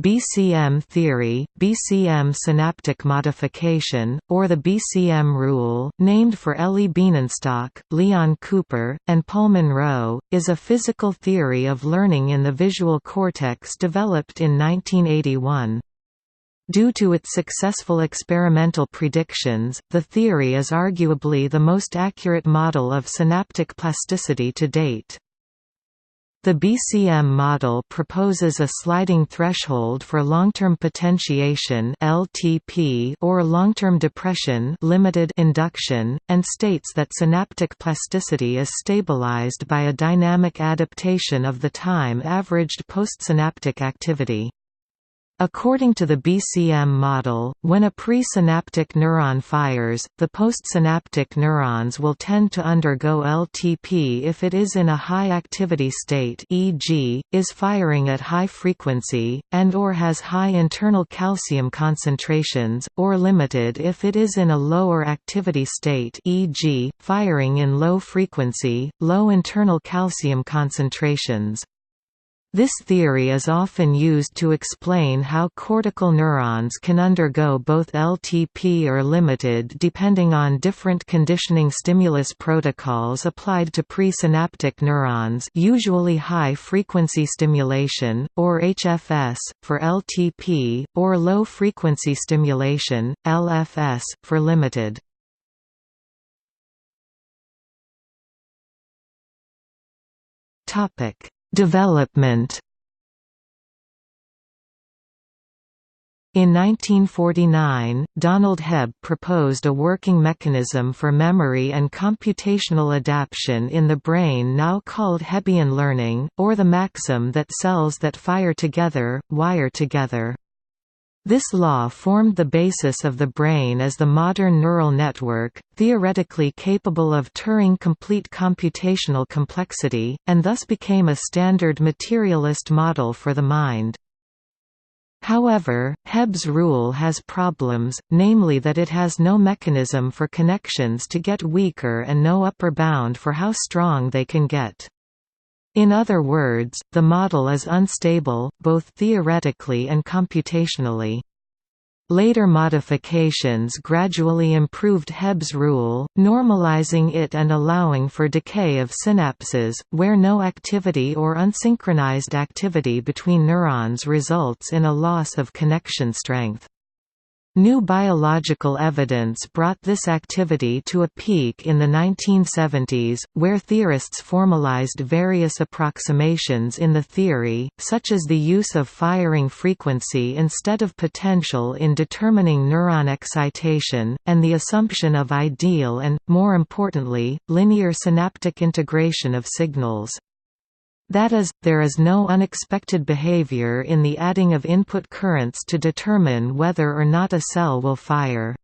BCM theory, BCM synaptic modification, or the BCM rule, named for Elie Bienenstock, Leon Cooper, and Paul Monroe, is a physical theory of learning in the visual cortex developed in 1981. Due to its successful experimental predictions, the theory is arguably the most accurate model of synaptic plasticity to date. The BCM model proposes a sliding threshold for long-term potentiation (LTP) or long-term depression (limited induction), and states that synaptic plasticity is stabilized by a dynamic adaptation of the time-averaged postsynaptic activity. According to the BCM model, when a presynaptic neuron fires, the postsynaptic neurons will tend to undergo LTP if it is in a high-activity state, e.g., is firing at high frequency, and/or has high internal calcium concentrations, or limited if it is in a lower activity state, e.g., firing in low frequency, low internal calcium concentrations. This theory is often used to explain how cortical neurons can undergo both LTP or limited depending on different conditioning stimulus protocols applied to presynaptic neurons, usually high-frequency stimulation, or HFS, for LTP, or low-frequency stimulation, LFS, for limited. Development. In 1949, Donald Hebb proposed a working mechanism for memory and computational adaptation in the brain now called Hebbian learning, or the maxim that cells that fire together, wire together. This law formed the basis of the brain as the modern neural network, theoretically capable of Turing-complete computational complexity, and thus became a standard materialist model for the mind. However, Hebb's rule has problems, namely that it has no mechanism for connections to get weaker and no upper bound for how strong they can get. In other words, the model is unstable, both theoretically and computationally. Later modifications gradually improved Hebb's rule, normalizing it and allowing for decay of synapses, where no activity or unsynchronized activity between neurons results in a loss of connection strength. New biological evidence brought this activity to a peak in the 1970s, where theorists formalized various approximations in the theory, such as the use of firing frequency instead of potential in determining neuron excitation, and the assumption of ideal and, more importantly, linear synaptic integration of signals. That is, there is no unexpected behavior in the adding of input currents to determine whether or not a cell will fire.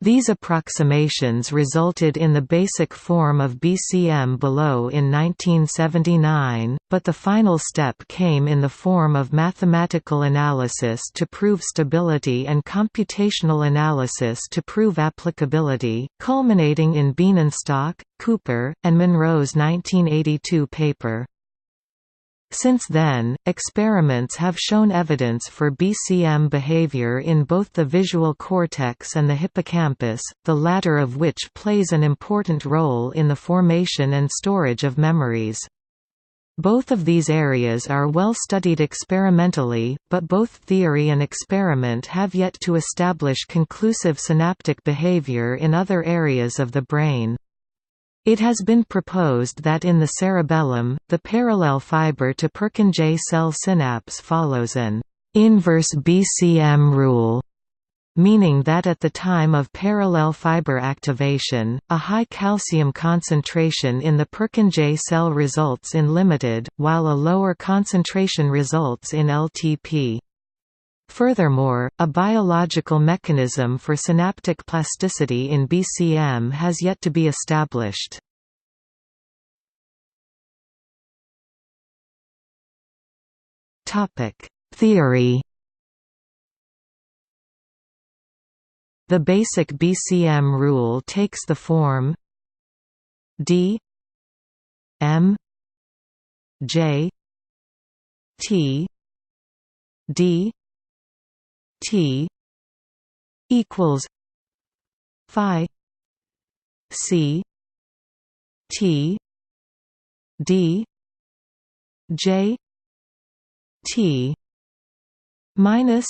These approximations resulted in the basic form of BCM below in 1979, but the final step came in the form of mathematical analysis to prove stability and computational analysis to prove applicability, culminating in Bienenstock, Cooper, and Monroe's 1982 paper. Since then, experiments have shown evidence for BCM behavior in both the visual cortex and the hippocampus, the latter of which plays an important role in the formation and storage of memories. Both of these areas are well studied experimentally, but both theory and experiment have yet to establish conclusive synaptic behavior in other areas of the brain. It has been proposed that in the cerebellum, the parallel fiber to Purkinje cell synapse follows an inverse BCM rule, meaning that at the time of parallel fiber activation, a high calcium concentration in the Purkinje cell results in limited, while a lower concentration results in LTP. Furthermore, a biological mechanism for synaptic plasticity in BCM has yet to be established. Theory. The basic BCM rule takes the form D M J T d t equals phi c t d j t minus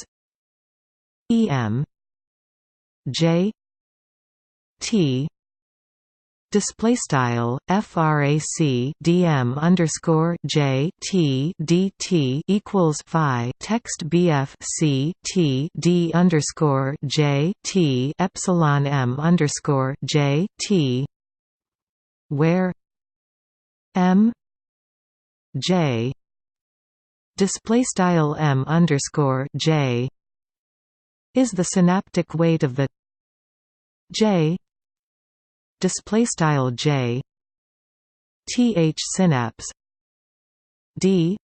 em j t display style frac dm underscore j t dt equals phi text bf c t d underscore j t epsilon m underscore j t, where m j display style m underscore j is the synaptic weight of the j display style j th synapse, d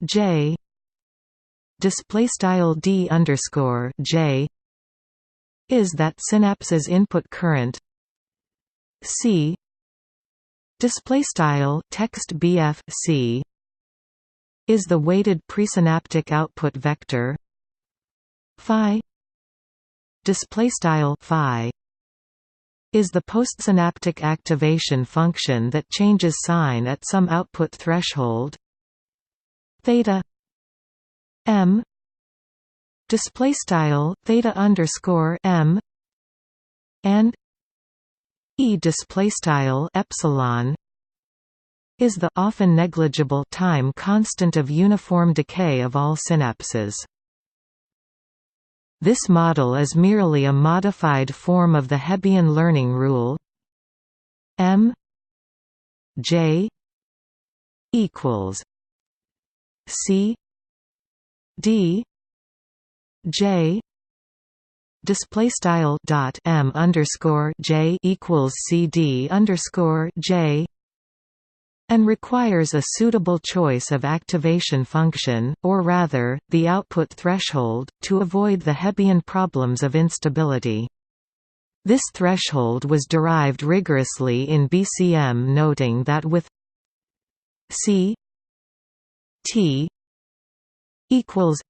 j display style d underscore j is that synapse's input current c display style text bf c is the weighted presynaptic output vector phi display style phi is the postsynaptic activation function that changes sign at some output threshold theta m display style theta underscore m and e display style epsilon is the often negligible time constant of uniform decay of all synapses. This model is merely a modified form of the Hebbian learning rule m j equals c d j display style dot m underscore j equals c d underscore j and requires a suitable choice of activation function, or rather, the output threshold, to avoid the Hebbian problems of instability. This threshold was derived rigorously in BCM, noting that with c t equals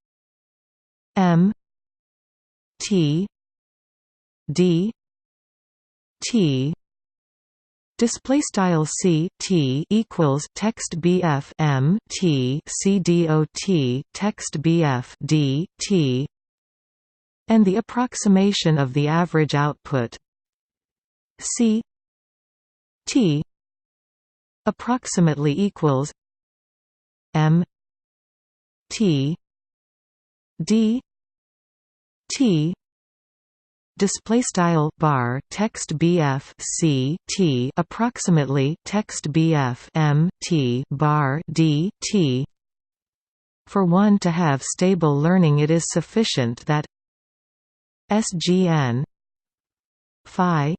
m t d t display style c t equals text bf m t c dot text bf d t, and the approximation of the average output c t approximately equals m t d t display style bar text bf c t approximately text bf m t bar d t. For one to have stable learning, it is sufficient that sgn phi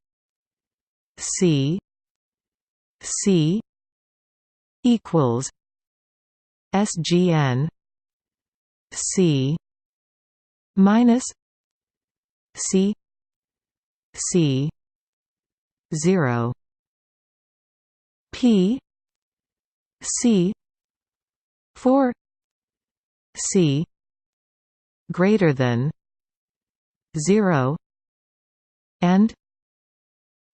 c c equals sgn c minus c c 0 p c 4 c greater than 0 and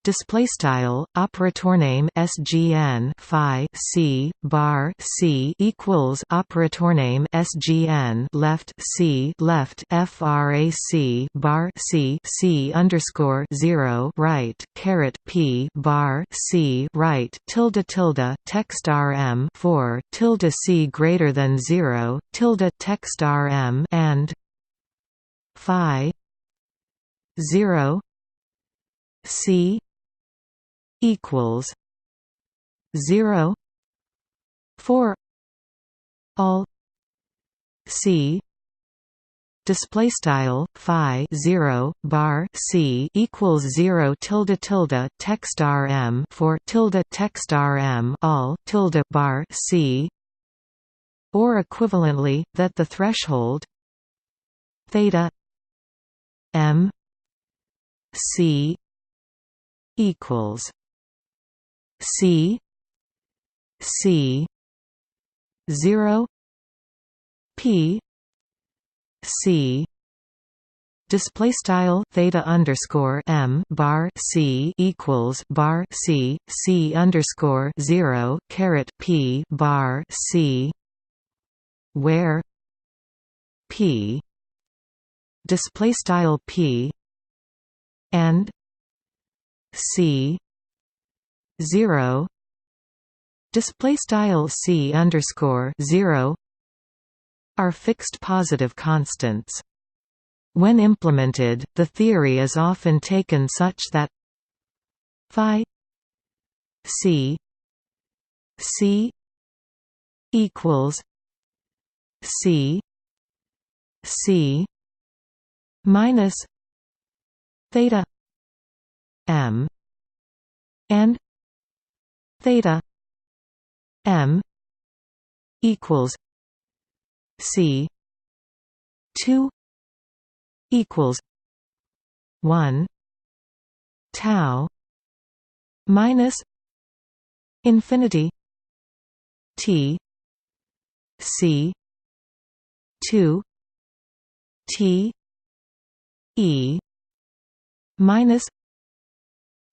display style operator name sgn phi c bar c equals operator name sgn left c left frac bar c c underscore 0 right caret p bar c right tilde tilde text rm 4 tilde c greater than 0 tilde text rm and phi 0 c equals 0 for all c display style phi 0 bar c equals 0 tilde tilde text rm for tilde text rm all tilde bar c, or equivalently that the threshold theta m c equals c c 0 p c display style theta underscore m bar c equals bar c c underscore 0 caret p bar c, where p display style p and c 0 display style c underscore 0 are fixed positive constants. When implemented, the theory is often taken such that phi c equals c minus theta m and theta m equals c 2 equals 1 tau minus infinity t c 2 t e minus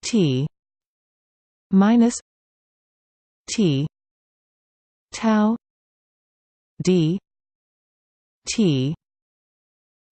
t minus t tau d t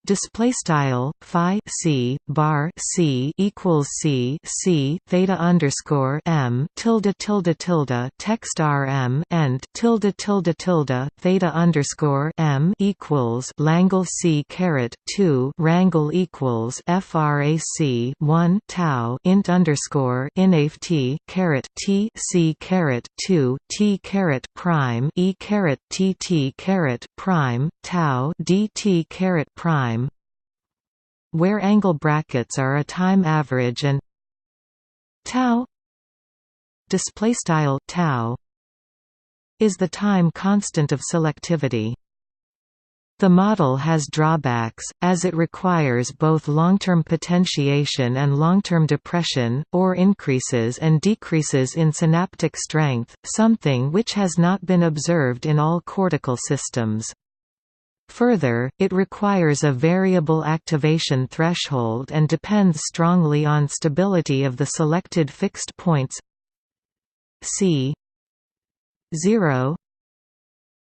display style phi c bar c equals c theta underscore m tilde tilde tilde text rm and tilde tilde tilde theta underscore m equals Langle c caret 2 wrangle equals frac 1 tau int underscore inaf t caret t c caret 2 t caret prime e caret t caret prime tau dt caret prime, where angle brackets are a time average and tau display style tau is the time constant of selectivity. The model has drawbacks, as it requires both long-term potentiation and long-term depression, or increases and decreases in synaptic strength, something which has not been observed in all cortical systems. Further, it requires a variable activation threshold and depends strongly on stability of the selected fixed points c 0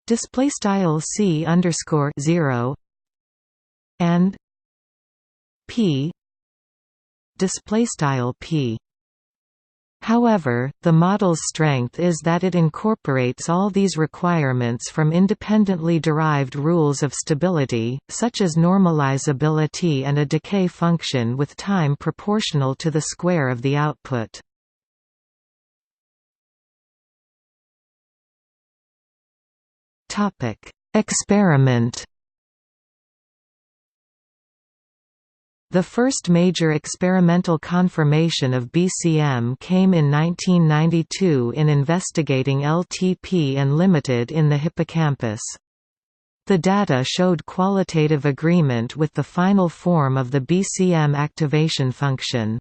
display style c underscore 0 and p display style p. However, the model's strength is that it incorporates all these requirements from independently derived rules of stability, such as normalizability and a decay function with time proportional to the square of the output. Experiment. The first major experimental confirmation of BCM came in 1992 in investigating LTP and limited in the hippocampus. The data showed qualitative agreement with the final form of the BCM activation function.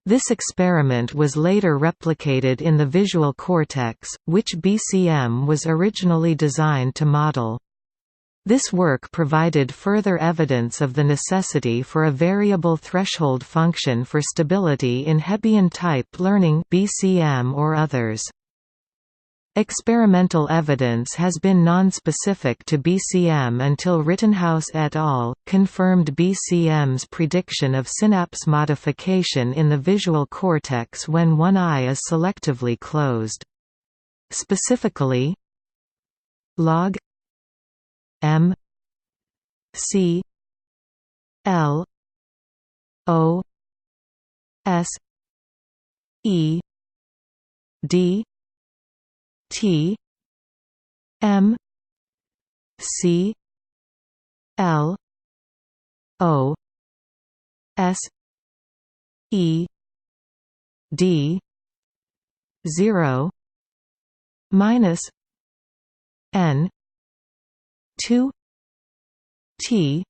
This experiment was later replicated in the visual cortex, which BCM was originally designed to model. This work provided further evidence of the necessity for a variable threshold function for stability in Hebbian-type learning (BCM) or others. Experimental evidence has been non-specific to BCM until Rittenhouse et al. Confirmed BCM's prediction of synapse modification in the visual cortex when one eye is selectively closed. Specifically, log M C L O S E D T M C L O S E D 0 minus N 2 T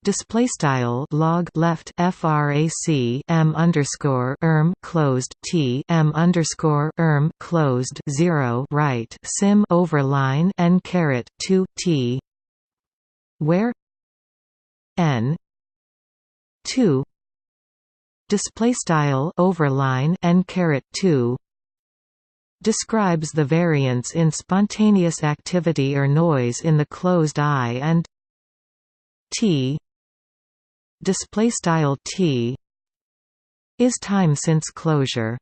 display style log left frac m underscore closed T m underscore closed 0 right sim overline n caret 2 T, where n 2 display style overline n caret 2 describes the variance in spontaneous activity or noise in the closed eye, and t display style t is time since closure.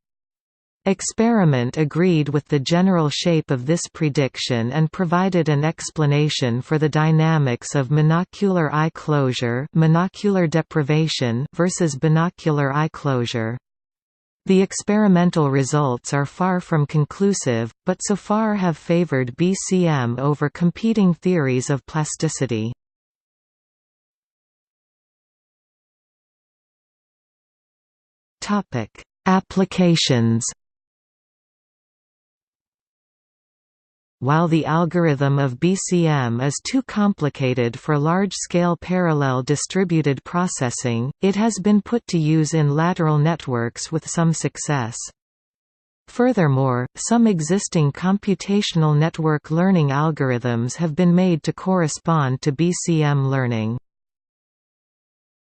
Experiment agreed with the general shape of this prediction and provided an explanation for the dynamics of monocular eye closure, monocular deprivation versus binocular eye closure. The experimental results are far from conclusive, but so far have favored BCM over competing theories of plasticity. Topic: Applications. While the algorithm of BCM is too complicated for large-scale parallel distributed processing, it has been put to use in lateral networks with some success. Furthermore, some existing computational network learning algorithms have been made to correspond to BCM learning.